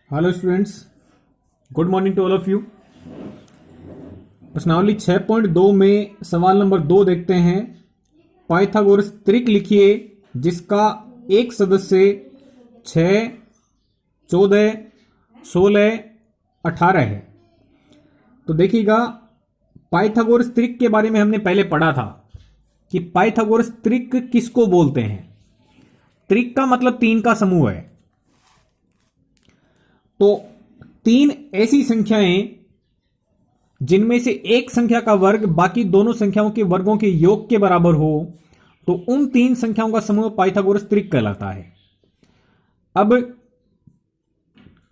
Hello students, good morning to all of you. प्रश्नावली 6.2 में सवाल नंबर 2 देखते हैं। पाइथागोरस त्रिक लिखिए जिसका एक सदस्य 6, 14, 16, 18 है। तो देखिएगा, पाइथागोरस त्रिक के बारे में हमने पहले पढ़ा था कि पाइथागोरस त्रिक किसको बोलते हैं। त्रिक का मतलब तीन का समूह है। तो तीन ऐसी संख्याएं जिनमें से एक संख्या का वर्ग बाकी दोनों संख्याओं के वर्गों के योग के बराबर हो, तो उन तीन संख्याओं का समूह पाइथागोरस त्रिक कहलाता है। अब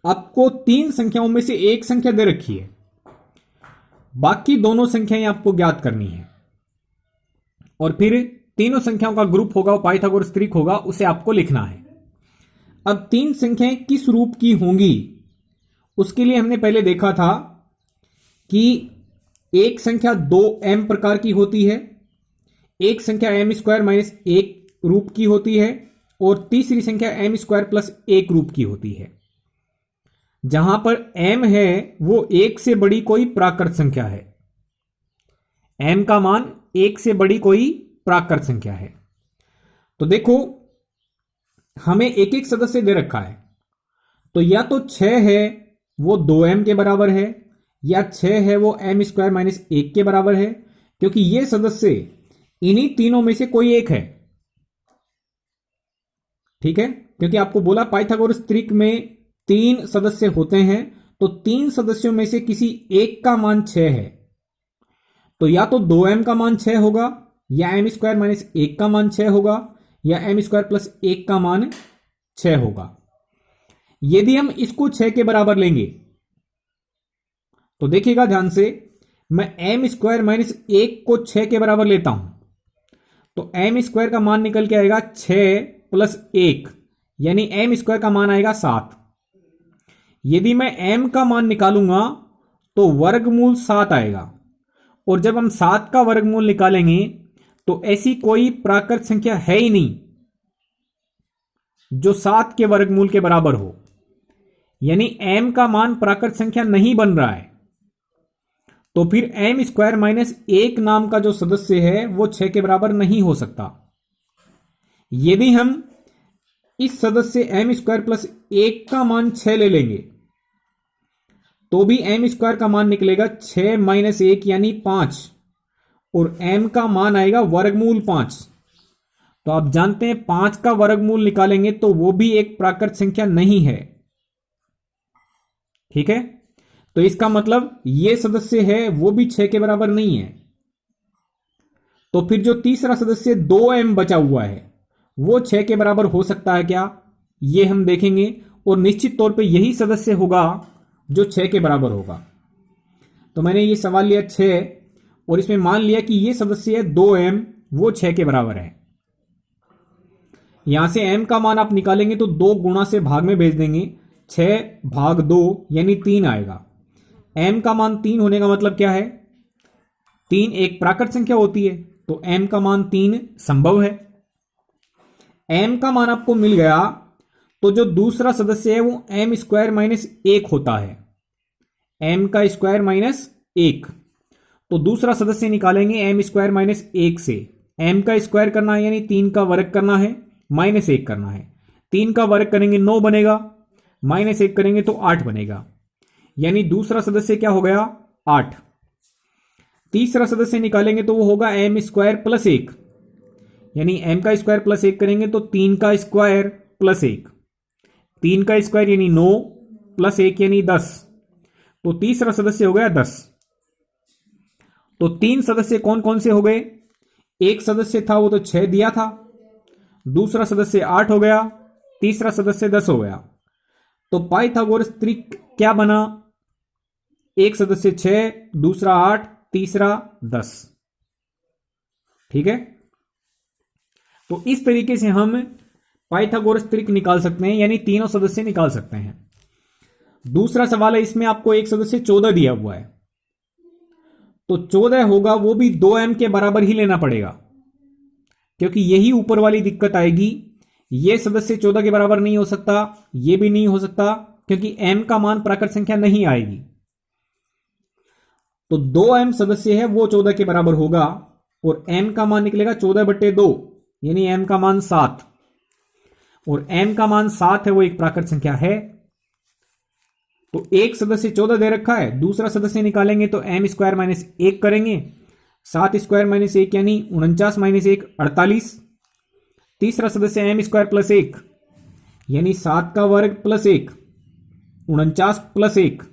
आपको तीन संख्याओं में से एक संख्या दे रखी है, बाकी दोनों संख्याएं आपको ज्ञात करनी है और फिर तीनों संख्याओं का ग्रुप होगा, वो पाइथागोरस त्रिक होगा, उसे आपको लिखना है। अब तीन संख्याएं किस रूप की होंगी, उसके लिए हमने पहले देखा था कि एक संख्या 2m प्रकार की होती है, एक संख्या m² - 1 रूप की होती है और तीसरी संख्या m² + 1 रूप की होती है। जहां पर m है वो एक से बड़ी कोई प्राकृत संख्या है। m का मान एक से बड़ी कोई प्राकृत संख्या है। तो देखो, हमें एक एक सदस्य दे रखा है, तो या तो 6 है वो 2m के बराबर है, या 6 है वो m² - 1 के बराबर है, क्योंकि ये सदस्य इन्हीं तीनों में से कोई एक है। ठीक है, क्योंकि आपको बोला पाइथागोरस त्रिक में तीन सदस्य होते हैं, तो तीन सदस्यों में से किसी एक का मान 6 है। तो या तो 2m का मान 6 होगा, या m² - 1 का मान 6 होगा, या m² + 1 का मान 6 होगा। यदि हम इसको 6 के बराबर लेंगे तो देखिएगा ध्यान से, मैं m² - 1 को 6 के बराबर लेता हूं तो m² का मान निकल के आएगा 6 + 1, यानी m² का मान आएगा 7। यदि मैं m का मान निकालूंगा तो वर्गमूल 7 आएगा, और जब हम 7 का वर्गमूल निकालेंगे तो ऐसी कोई प्राकृत संख्या है ही नहीं जो 7 के वर्गमूल के बराबर हो, यानी m का मान प्राकृत संख्या नहीं बन रहा है। तो फिर m² - 1 नाम का जो सदस्य है वो 6 के बराबर नहीं हो सकता। यदि हम इस सदस्य m² + 1 का मान 6 ले लेंगे तो भी m² का मान निकलेगा 6 - 1 यानी 5, और m का मान आएगा वर्गमूल 5। तो आप जानते हैं 5 का वर्गमूल निकालेंगे तो वो भी एक प्राकृत संख्या नहीं है। ठीक है, तो इसका मतलब ये सदस्य है वो भी 6 के बराबर नहीं है। तो फिर जो तीसरा सदस्य 2m बचा हुआ है वो 6 के बराबर हो सकता है क्या, ये हम देखेंगे, और निश्चित तौर पे यही सदस्य होगा जो 6 के बराबर होगा। तो मैंने ये सवाल लिया 6 और इसमें मान लिया कि ये सदस्य है 2m, वो 6 के बराबर है। यहां से m का मान आप निकालेंगे तो 2 गुणा से भाग में भेज देंगे, 6/2 यानी 3 आएगा। m का मान 3 होने का मतलब क्या है, 3 एक प्राकृत संख्या होती है, तो m का मान 3 संभव है। m का मान आपको मिल गया, तो जो दूसरा सदस्य है वो m² - 1 होता है, m का स्क्वायर माइनस 1। तो दूसरा सदस्य निकालेंगे m² - 1 से, m का स्क्वायर करना है यानी 3 का वर्ग करना है, -1 करना है। 3 का वर्ग करेंगे 9 बनेगा, -1 करेंगे तो 8 बनेगा, यानी दूसरा सदस्य क्या हो गया 8। तीसरा सदस्य निकालेंगे तो वो होगा m² + 1, यानी m का स्क्वायर + 1 करेंगे तो 3 का स्क्वायर + 1, 3 का स्क्वायर यानी 9 + 1 यानी 10। तो तीसरा सदस्य हो गया 10। तो 3 सदस्य कौन कौन से हो गए, एक सदस्य था वो तो 6 दिया था, दूसरा सदस्य 8 हो गया, तीसरा सदस्य 10 हो गया। तो पाइथागोरस त्रिक क्या बना, एक सदस्य 6, दूसरा 8, तीसरा 10। ठीक है, तो इस तरीके से हम पाइथागोरस त्रिक निकाल सकते हैं, यानी तीनों सदस्य निकाल सकते हैं। दूसरा सवाल है, इसमें आपको एक सदस्य 14 दिया हुआ है, तो 14 होगा वो भी 2m के बराबर ही लेना पड़ेगा, क्योंकि यही ऊपर वाली दिक्कत आएगी। ये सदस्य 14 के बराबर नहीं हो सकता, ये भी नहीं हो सकता, क्योंकि m का मान प्राकृत संख्या नहीं आएगी। तो 2m सदस्य है वो 14 के बराबर होगा और m का मान निकलेगा 14/2, यानी m का मान 7, और m का मान 7 है वो एक प्राकृत संख्या है। तो एक सदस्य 14 दे रखा है, दूसरा सदस्य निकालेंगे तो m स्क्वायर माइनस 1 करेंगे, 7 स्क्वायर माइनस 1 यानी 49 माइनस 1 48। तीसरा सदस्य m स्क्वायर प्लस 1 यानी 7 का वर्ग प्लस 1, 49 प्लस 1,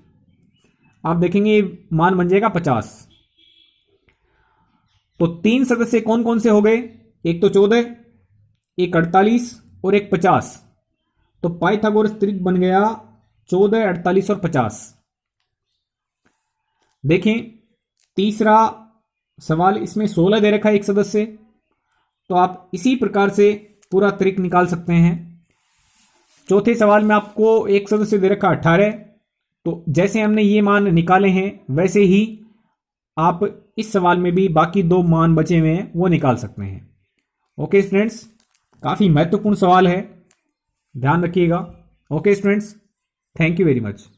आप देखेंगे ये मान बन जाएगा 50। तो तीन सदस्य कौन कौन से हो गए, एक तो 14, एक 48 और एक 50। तो पाइथागोरस त्रिक बन गया 14, 48 और 50। देखें तीसरा सवाल, इसमें 16 दे रखा है एक सदस्य, तो आप इसी प्रकार से पूरा त्रिक निकाल सकते हैं। चौथे सवाल में आपको एक सदस्य दे रखा 18, तो जैसे हमने ये मान निकाले हैं वैसे ही आप इस सवाल में भी बाकी दो मान बचे हुए हैं वो निकाल सकते हैं। ओके स्टूडेंट्स, काफी महत्वपूर्ण सवाल है, ध्यान रखिएगा। Okay students, thank you very much.